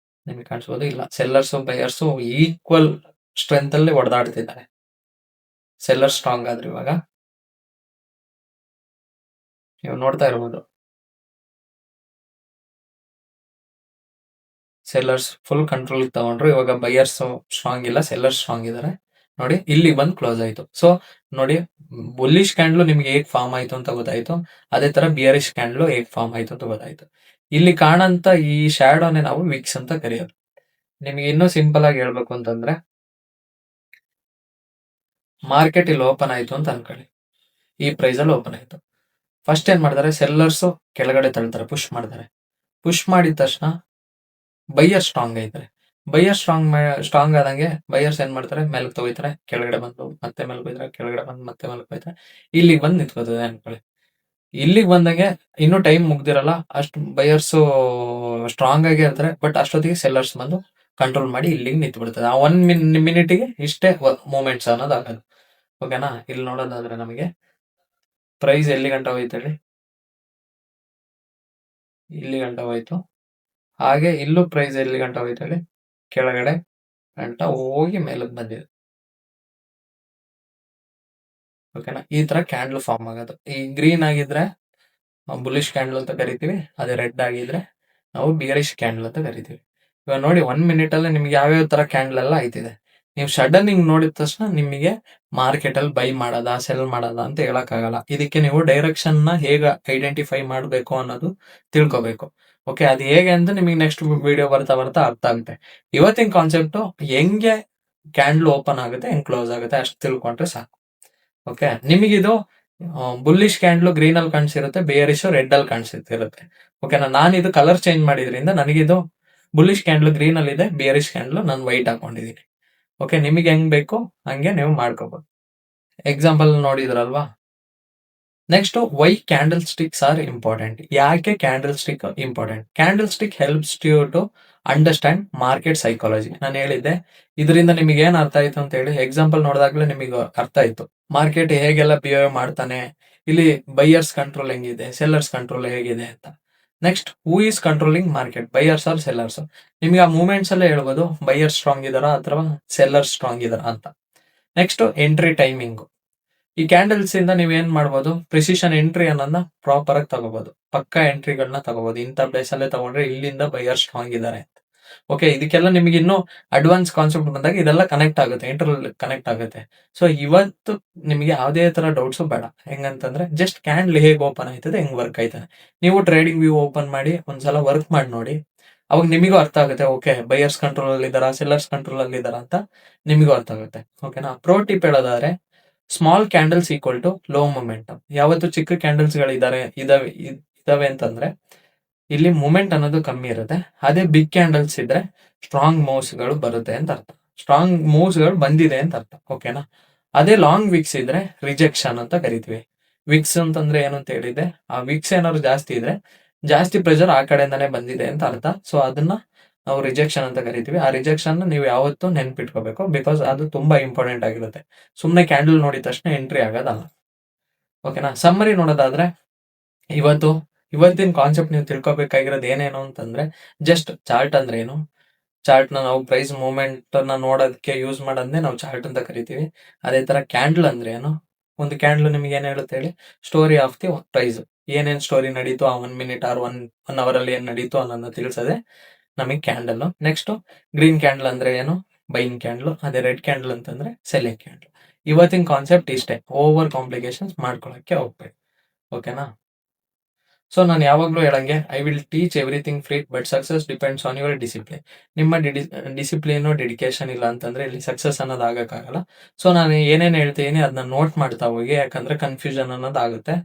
ನಿಮ್ಗೆ ಕಾಣಿಸ್ಬೋದು, ಇಲ್ಲ ಸೆಲ್ಲರ್ಸ್ ಬೈಯರ್ಸ್ ಈಕ್ವಲ್ ಸ್ಟ್ರೆಂತ್ ಅಲ್ಲಿ ಹೊಡೆದಾಡ್ತಿದ್ದಾರೆ. ಸೆಲ್ಲರ್ ಸ್ಟ್ರಾಂಗ್ ಆದ್ರೆ ಇವಾಗ ನೀವು ನೋಡ್ತಾ ಇರ್ಬೋದು, ಸೆಲ್ಲರ್ಸ್ ಫುಲ್ ಕಂಟ್ರೋಲ್ ತಗೊಂಡ್ರು. ಇವಾಗ ಬೈಯರ್ಸ್ ಸ್ಟ್ರಾಂಗ್ ಇಲ್ಲ, ಸೆಲ್ಲರ್ಸ್ ಸ್ಟ್ರಾಂಗ್ ಇದ್ದಾರೆ. ನೋಡಿ ಇಲ್ಲಿ ಬಂದು ಕ್ಲೋಸ್ ಆಯ್ತು. ಸೊ ನೋಡಿ, ಬುಲ್ಲಿಶ್ ಕ್ಯಾಂಡ್ಲು ನಿಮ್ಗೆ ಹೇಗ್ ಫಾರ್ಮ್ ಆಯ್ತು ಅಂತ ಗೊತ್ತಾಯ್ತು. ಅದೇ ತರ ಬಿಯರಿಶ್ ಕ್ಯಾಂಡ್ಲು ಹೇಗ್ ಫಾರ್ಮ್ ಆಯ್ತು ಅಂತ ಗೊತ್ತಾಯ್ತು. ಇಲ್ಲಿ ಕಾಣಂತ ಈ ಶ್ಯಾಡೋನೆ ನಾವು ವಿಕ್ಸ್ ಅಂತ ಕರೆಯೋದು. ನಿಮ್ಗೆ ಇನ್ನೂ ಸಿಂಪಲ್ ಆಗಿ ಹೇಳ್ಬೇಕು ಅಂತಂದ್ರೆ, ಮಾರ್ಕೆಟ್ ಇಲ್ಲಿ ಓಪನ್ ಆಯ್ತು ಅಂತ ಅನ್ಕೊಳ್ಳಿ. ಈ ಪ್ರೈಸ್ ಅಲ್ಲಿ ಓಪನ್ ಆಯ್ತು. ಫಸ್ಟ್ ಏನ್ ಮಾಡ್ತಾರೆ, ಸೆಲ್ಲರ್ಸ್ ಕೆಳಗಡೆ ತಳ್ತಾರೆ, ಪುಷ್ ಮಾಡ್ತಾರೆ. ಪುಷ್ ಮಾಡಿದ ತಕ್ಷಣ ಬೈಯರ್ ಸ್ಟ್ರಾಂಗ್ ಐತಾರೆ. ಬೈಯರ್ ಸ್ಟ್ರಾಂಗ್ ಆದಂಗೆ ಬೈಯರ್ಸ್ ಏನ್ ಮಾಡ್ತಾರೆ, ಮೇಲಕ್ಕೆ ತಗೋಯ್ತಾರೆ, ಕೆಳಗಡೆ ಬಂದು ಮತ್ತೆ ಮೇಲಕ್ಕೆ ಹೋಯ್ತಾರೆ, ಕೆಳಗಡೆ ಬಂದು ಮತ್ತೆ ಮೇಲಕ್ಕೆ ಹೋಯ್ತಾರೆ. ಇಲ್ಲಿಗೆ ಬಂದು ನಿಂತ್ಕೋತದೆ ಅನ್ಕೊಳ್ಳಿ. ಇಲ್ಲಿಗೆ ಬಂದಂಗೆ ಇನ್ನೂ ಟೈಮ್ ಮುಗ್ದಿರಲ್ಲ, ಅಷ್ಟು ಬೈಯರ್ಸ್ ಸ್ಟ್ರಾಂಗ್ ಆಗೇ ಇರ್ತಾರೆ. ಬಟ್ ಅಷ್ಟೊತ್ತಿಗೆ ಸೆಲ್ಲರ್ಸ್ ಬಂದು ಕಂಟ್ರೋಲ್ ಮಾಡಿ ಇಲ್ಲಿಗೆ ನಿಂತು ಬಿಡ್ತದೆ. ಆ 1 ಮಿನಿಟ್ಗೆ ಇಷ್ಟೇ ಮೂಮೆಂಟ್ಸ್ ಅನ್ನೋದು ಆಗೋದು. ಓಕೆನಾ, ಇಲ್ಲಿ ನೋಡೋದಾದ್ರೆ ನಮಗೆ ಪ್ರೈಸ್ ಎಲ್ಲಿ ಗಂಟ ಹೋಯ್ತು ಹೇಳಿ, ಇಲ್ಲಿ ಗಂಟ ಹೋಯ್ತು. ಹಾಗೆ ಇಲ್ಲೂ ಪ್ರೈಸ್ ಎಲ್ಲಿ ಗಂಟ ಹೋಯ್ತು ಹೇಳಿ, ಕೆಳಗಡೆ ಗಂಟ ಹೋಗಿ ಮೇಲಕ್ಕೆ ಬಂದಿದೆ. ಓಕೆನಾ, ಈ ತರ ಕ್ಯಾಂಡಲ್ ಫಾರ್ಮ್ ಆಗೋದು. ಈ ಗ್ರೀನ್ ಆಗಿದ್ರೆ ಬುಲಿಶ್ ಕ್ಯಾಂಡಲ್ ಅಂತ ಕರಿತೀವಿ, ಅದೇ ರೆಡ್ ಆಗಿದ್ರೆ ನಾವು ಬಿಯರಿಶ್ ಕ್ಯಾಂಡಲ್ ಅಂತ ಕರಿತೀವಿ. ಇವಾಗ ನೋಡಿ 1 ಮಿನಿಟ್ ಅಲ್ಲಿ ನಿಮ್ಗೆ ಯಾವ್ಯಾವ ತರ ಕ್ಯಾಂಡಲ್ ಎಲ್ಲ ಆಯ್ತಿದೆ. ನೀವು ಸಡನ್ ಹಿಂಗ್ ನೋಡಿದ ತಕ್ಷಣ ನಿಮಗೆ ಮಾರ್ಕೆಟ್ ಅಲ್ಲಿ ಬೈ ಮಾಡೋದಾ ಸೆಲ್ ಮಾಡೋದಾ ಅಂತ ಹೇಳಕ್ಕಾಗಲ್ಲ. ಇದಕ್ಕೆ ನೀವು ಡೈರೆಕ್ಷನ್ ನ ಹೇಗೆ ಐಡೆಂಟಿಫೈ ಮಾಡಬೇಕು ಅನ್ನೋದು ತಿಳ್ಕೊಬೇಕು. ಓಕೆ, ಅದು ಹೇಗೆ ಅಂತ ನಿಮಗೆ ನೆಕ್ಸ್ಟ್ ವಿಡಿಯೋ ಬರ್ತಾ ಬರ್ತಾ ಅರ್ಥ ಆಗುತ್ತೆ. ಇವತ್ತಿನ ಕಾನ್ಸೆಪ್ಟ್ ಹೆಂಗೆ ಕ್ಯಾಂಡಲ್ ಓಪನ್ ಆಗುತ್ತೆ, ಹೆಂಗ್ ಕ್ಲೋಸ್ ಆಗುತ್ತೆ ಅಷ್ಟು ತಿಳ್ಕೊಂಡ್ರೆ ಸಾಕು. ಓಕೆ, ನಿಮಗಿದು ಬುಲ್ಲಿಶ್ ಕ್ಯಾಂಡ್ಲು ಗ್ರೀನ್ ಅಲ್ಲಿ ಕಾಣಿಸಿರುತ್ತೆ, ಬೇಯರಿಶ್ ರೆಡ್ ಅಲ್ಲಿ ಕಾಣಿಸಿರುತ್ತೆ. ಓಕೆನಾ, ನಾನು ಇದು ಕಲರ್ ಚೇಂಜ್ ಮಾಡಿದ್ರಿಂದ ನನಗಿದು ಬುಲ್ಲಿಶ್ ಕ್ಯಾಂಡ್ಲು ಗ್ರೀನ್ ಅಲ್ಲಿ ಇದೆ, ಬೇಯರಿಶ್ ಕ್ಯಾಂಡ್ಲು ನಾನು ವೈಟ್ ಹಾಕೊಂಡಿದ್ದೀನಿ. ಓಕೆ, ನಿಮಗೆ ಹೆಂಗ್ ಬೇಕು ಹಂಗೆ ನೀವು ಮಾಡ್ಕೋಬಹುದು. ಎಕ್ಸಾಂಪಲ್ ನೋಡಿದ್ರಲ್ವಾ. Next, why candlesticks are important. ಯಾಕೆ candlestick important? Candlestick helps you to understand market psychology. ನಾನು ಹೇಳಿದ್ದೆ, ಇದರಿಂದ ನಿಮಗೆ ಏನ್ ಅರ್ಥ ಆಯ್ತು ಅಂತ ಹೇಳಿ ಎಕ್ಸಾಂಪಲ್ ನೋಡಿದಾಗ್ಲೇ ನಿಮಗೆ ಅರ್ಥ ಆಯ್ತು. ಮಾರ್ಕೆಟ್ ಹೇಗೆಲ್ಲ ಬಿಹೇವ್ ಮಾಡ್ತಾನೆ, ಇಲ್ಲಿ ಬೈಯರ್ಸ್ ಕಂಟ್ರೋಲ್ ಹೆಂಗಿದೆ, ಸೆಲ್ಲರ್ಸ್ ಕಂಟ್ರೋಲ್ ಹೇಗಿದೆ ಅಂತ. Next, who is controlling market, buyers or sellers? ನಿಮ್ಗೆ ಆ ಮೂವ್ಮೆಂಟ್ಸ್ ಅಲ್ಲೇ ಹೇಳ್ಬೋದು ಬೈಯರ್ಸ್ ಸ್ಟ್ರಾಂಗ್ ಇದಾರಾ ಅಥವಾ ಸೆಲ್ಲರ್ಸ್ ಸ್ಟ್ರಾಂಗ್ ಇದಾರಾ ಅಂತ. Next, entry timing. ಈ ಕ್ಯಾಂಡಲ್ಸ್ ಇಂದ ನೀವ್ ಏನ್ ಮಾಡ್ಬೋದು, ಪ್ರಿಸಿಷನ್ ಎಂಟ್ರಿ ಅನ್ನೋದನ್ನ ಪ್ರಾಪರ್ ಆಗಿ ತಗೋಬಹುದು. ಪಕ್ಕಾ ಎಂಟ್ರಿಗಳನ್ನ ತಗೋಬಹುದು. ಇಂಥ ಪ್ಲೇಸ್ ಅಲ್ಲೇ ತಗೊಂಡ್ರೆ ಇಲ್ಲಿಂದ ಬೈಯರ್ ಸ್ಟ್ರಾಂಗ್ ಇದಾರೆ. ಓಕೆ, ಇದಕ್ಕೆಲ್ಲ ನಿಮಗೆ ಇನ್ನೂ ಅಡ್ವಾನ್ಸ್ ಕಾನ್ಸೆಪ್ಟ್ ಬಂದಾಗ ಇದೆಲ್ಲ ಕನೆಕ್ಟ್ ಆಗುತ್ತೆ, ಇಂಟರ್ನಲ್ ಕನೆಕ್ಟ್ ಆಗುತ್ತೆ. ಸೊ ಇವತ್ತು ನಿಮಗೆ ಯಾವುದೇ ತರ ಡೌಟ್ಸ್ ಬೇಡ. ಹೆಂಗಂತಂದ್ರೆ ಜಸ್ಟ್ ಕ್ಯಾಂಡಲ್ ಹೇಗೆ ಓಪನ್ ಆಯ್ತದೆ, ಹೆಂಗ್ ವರ್ಕ್ ಆಯ್ತದೆ, ನೀವು ಟ್ರೇಡಿಂಗ್ ವ್ಯೂ ಓಪನ್ ಮಾಡಿ ಒಂದ್ಸಲ ವರ್ಕ್ ಮಾಡಿ ನೋಡಿ. ಅವಾಗ ನಿಮಗೂ ಅರ್ಥ ಆಗುತ್ತೆ, ಓಕೆ ಬೈಯರ್ಸ್ ಕಂಟ್ರೋಲ್ ಅಲ್ಲಿ ಇದಾರ, ಸೆಲ್ಲರ್ಸ್ ಕಂಟ್ರೋಲ್ ಅಲ್ಲಿ ಇದಾರ ಅಂತ ನಿಮಗೂ ಅರ್ಥ ಆಗುತ್ತೆ. ಓಕೆನಾ, ಪ್ರೋ ಟಿಪ್ ಹೇಳೋದಾದ್ರೆ, small candles equal to low momentum. ಯಾವತ್ತು ಚಿಕ್ಕ ಕ್ಯಾಂಡಲ್ಸ್ ಇದಾವೆ ಅಂತಂದ್ರೆ ಇಲ್ಲಿ ಮೂಮೆಂಟ್ ಅನ್ನೋದು ಕಮ್ಮಿ ಇರುತ್ತೆ. ಅದೇ ಬಿಗ್ ಕ್ಯಾಂಡಲ್ಸ್ ಇದ್ರೆ ಸ್ಟ್ರಾಂಗ್ ಮೂವ್ಸ್ ಗಳು ಬರುತ್ತೆ ಅಂತ ಅರ್ಥ, ಸ್ಟ್ರಾಂಗ್ ಮೂವ್ಸ್ ಗಳು ಬಂದಿದೆ ಅಂತ ಅರ್ಥ. ಓಕೆನಾ, ಅದೇ ಲಾಂಗ್ ವಿಕ್ಸ್ ಇದ್ರೆ ರಿಜೆಕ್ಷನ್ ಅಂತ ಕರಿತೀವಿ. ವಿಕ್ಸ್ ಅಂತಂದ್ರೆ ಏನು ಅಂತ ಹೇಳಿದೆ, ಆ ವಿಕ್ಸ್ ಏನಾದ್ರು ಜಾಸ್ತಿ ಇದ್ರೆ ಜಾಸ್ತಿ ಪ್ರೆಷರ್ ಆ ಕಡೆಯಿಂದಾನೆ ಬಂದಿದೆ ಅಂತ ಅರ್ಥ. ಸೊ ಅದನ್ನ ನಾವು ರಿಜೆಕ್ಷನ್ ಅಂತ ಕರಿತೀವಿ. ಆ ರಿಜೆಕ್ಷನ್ ನೀವು ಯಾವತ್ತೂ ನೆನ್ಪಿಟ್ಕೋಬೇಕು, ಬಿಕಾಸ್ ಅದು ತುಂಬಾ ಇಂಪಾರ್ಟೆಂಟ್ ಆಗಿರುತ್ತೆ. ಸುಮ್ಮನೆ ಕ್ಯಾಂಡಲ್ ನೋಡಿದ ತಕ್ಷಣ ಎಂಟ್ರಿ ಆಗೋದಲ್ಲ. ಓಕೆನಾ, ಸಮ್ಮರಿ ನೋಡೋದಾದ್ರೆ, ಇವತ್ತಿನ ಕಾನ್ಸೆಪ್ಟ್ ನೀವು ತಿಳ್ಕೊಬೇಕಾಗಿರೋದು ಏನೇನು ಅಂತಂದ್ರೆ, ಜಸ್ಟ್ ಚಾರ್ಟ್ ಅಂದ್ರೆ ಏನು, ಚಾರ್ಟ್ ನ ನಾವು ಪ್ರೈಸ್ ಮೂವ್ಮೆಂಟ್ ನ ನೋಡೋದಕ್ಕೆ ಯೂಸ್ ಮಾಡೋದನ್ನೇ ನಾವು ಚಾರ್ಟ್ ಅಂತ ಕರಿತೀವಿ. ಅದೇ ತರ ಕ್ಯಾಂಡಲ್ ಅಂದ್ರೆ ಏನು, ಒಂದು ಕ್ಯಾಂಡಲ್ ನಿಮ್ಗೆ ಏನ್ ಹೇಳುತ್ತೆ ಹೇಳಿ, ಸ್ಟೋರಿ ಆಫ್ ದಿ ಪ್ರೈಸ್. ಏನೇನ್ ಸ್ಟೋರಿ ನಡೀತು ಆ 1 ಮಿನಿಟ್ ಆರ್ ಒನ್ ಅವರ್ ಅಲ್ಲಿ ಏನ್ ನಡೀತು ಅನ್ನೋದನ್ನ ತಿಳಿಸೋದೆ ನಮಗೆ ಕ್ಯಾಂಡಲ್. ನೆಕ್ಸ್ಟ್, ಗ್ರೀನ್ ಕ್ಯಾಂಡಲ್ ಅಂದ್ರೆ ಏನು, ಬೈಯಿಂಗ್ ಕ್ಯಾಂಡಲ್. ಅದೇ ರೆಡ್ ಕ್ಯಾಂಡಲ್ ಅಂತಂದ್ರೆ ಸೆಲ್ಲಿಂಗ್ ಕ್ಯಾಂಡಲ್. ಇವತ್ತಿನ ಕಾನ್ಸೆಪ್ಟ್ ಇಷ್ಟೇ, ಓವರ್ ಕಾಂಪ್ಲಿಕೇಶನ್ಸ್ ಮಾಡ್ಕೊಳಕ್ಕೆ ಹೋಗ್ಬೇಡಿ. ಓಕೆನಾ, ಸೊ ನಾನು ಯಾವಾಗ್ಲೂ ಹೇಳಂಗೆ, I will teach everything free, but success depends on your discipline. ನಿಮ್ಮ ಡಿಸಿಪ್ಲಿನ್ ಡೆಡಿಕೇಶನ್ ಇಲ್ಲ ಅಂತಂದ್ರೆ ಇಲ್ಲಿ ಸಕ್ಸಸ್ ಅನ್ನೋದು ಆಗಕ್ಕಾಗಲ್ಲ. ಸೊ ನಾನು ಏನೇನು ಹೇಳ್ತೀನಿ ಅದನ್ನ ನೋಟ್ ಮಾಡ್ತಾ ಹೋಗಿ, ಯಾಕಂದ್ರೆ ಕನ್ಫ್ಯೂಷನ್ ಅನ್ನೋದು ಆಗುತ್ತೆ.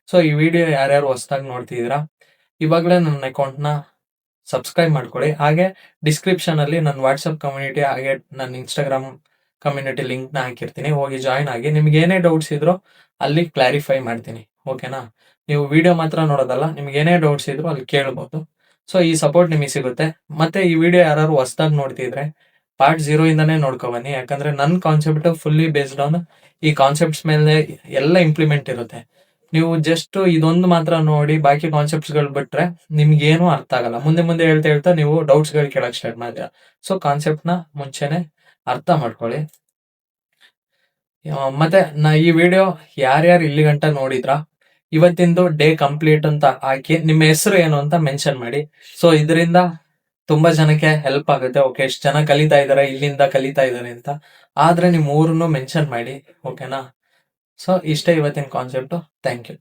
ಸೊ ಈ ವಿಡಿಯೋ ಯಾರ್ಯಾರು ಹೊಸದಾಗಿ ನೋಡ್ತಿದ್ದೀರಾ, ಇವಾಗಲೇ ನನ್ನ ಅಕೌಂಟ್ನ ಸಬ್ಸ್ಕ್ರೈಬ್ ಮಾಡ್ಕೊಳ್ಳಿ. ಹಾಗೆ ಡಿಸ್ಕ್ರಿಪ್ಷನ್ ಅಲ್ಲಿ ನನ್ನ ವಾಟ್ಸಪ್ ಕಮ್ಯುನಿಟಿ ಹಾಗೆ ನನ್ನ ಇನ್ಸ್ಟಾಗ್ರಾಮ್ ಕಮ್ಯುನಿಟಿ ಲಿಂಕ್ ನ ಹಾಕಿರ್ತೀನಿ, ಹೋಗಿ ಜಾಯ್ನ್ ಆಗಿ. ನಿಮ್ಗೆ ಏನೇ ಡೌಟ್ಸ್ ಇದ್ರೋ ಅಲ್ಲಿ ಕ್ಲಾರಿಫೈ ಮಾಡ್ತೀನಿ. ಓಕೆನಾ? ನೀವು ವಿಡಿಯೋ ಮಾತ್ರ ನೋಡೋದಲ್ಲ, ನಿಮ್ಗೆ ಏನೇ ಡೌಟ್ಸ್ ಇದ್ರು ಅಲ್ಲಿ ಕೇಳ್ಬೋದು. ಸೊ ಈ ಸಪೋರ್ಟ್ ನಿಮಗೆ ಸಿಗುತ್ತೆ. ಮತ್ತೆ ಈ ವಿಡಿಯೋ ಯಾರು ಹೊಸದಾಗಿ ನೋಡ್ತಿದ್ರೆ ಪಾರ್ಟ್ 0 ಇಂದಾನೇ ನೋಡ್ಕೊಬನ್ನಿ. ಯಾಕಂದ್ರೆ ನನ್ನ ಕಾನ್ಸೆಪ್ಟ್ ಫುಲ್ಲಿ ಬೇಸ್ಡ್ ಆನ್ ಈ ಕಾನ್ಸೆಪ್ಟ್ಸ್ ಮೇಲೆ ಎಲ್ಲ ಇಂಪ್ಲಿಮೆಂಟ್ ಇರುತ್ತೆ. ನೀವು ಜಸ್ಟ್ ಇದೊಂದು ಮಾತ್ರ ನೋಡಿ ಬಾಕಿ ಕಾನ್ಸೆಪ್ಟ್ಸ್ ಗಳು ಬಿಟ್ರೆ ನಿಮ್ಗೆ ಏನು ಅರ್ಥ ಆಗಲ್ಲ. ಮುಂದೆ ಮುಂದೆ ಹೇಳ್ತಾ ಹೇಳ್ತಾ ನೀವು ಡೌಟ್ಸ್ ಗಳು ಕೇಳಕ್ ಸ್ಟಾರ್ಟ್ ಮಾಡಿದ್ರೆ, ಸೊ ಕಾನ್ಸೆಪ್ಟ್ ನ ಮುಂಚೆನೆ ಅರ್ಥ ಮಾಡ್ಕೊಳ್ಳಿ. ಮತ್ತೆ ಈ ವಿಡಿಯೋ ಯಾರ್ಯಾರು ಇಲ್ಲಿ ಗಂಟ ನೋಡಿದ್ರ ಇವತ್ತಿಂದು ಡೇ ಕಂಪ್ಲೀಟ್ ಅಂತ ಹಾಕಿ ನಿಮ್ಮ ಹೆಸರು ಏನು ಅಂತ ಮೆನ್ಷನ್ ಮಾಡಿ. ಸೊ ಇದರಿಂದ ತುಂಬಾ ಜನಕ್ಕೆ ಹೆಲ್ಪ್ ಆಗುತ್ತೆ. ಓಕೆ, ಎಷ್ಟು ಜನ ಕಲಿತಾ ಇದಾರೆ, ಇಲ್ಲಿಂದ ಕಲಿತಾ ಇದಾರೆ ಅಂತ. ಆದ್ರೆ ನಿಮ್ ಊರನ್ನು ಮೆನ್ಷನ್ ಮಾಡಿ. ಓಕೆನಾ? ಸೊ ಇಷ್ಟೇ ಇವತ್ತಿನ ಕಾನ್ಸೆಪ್ಟ್. Thank you.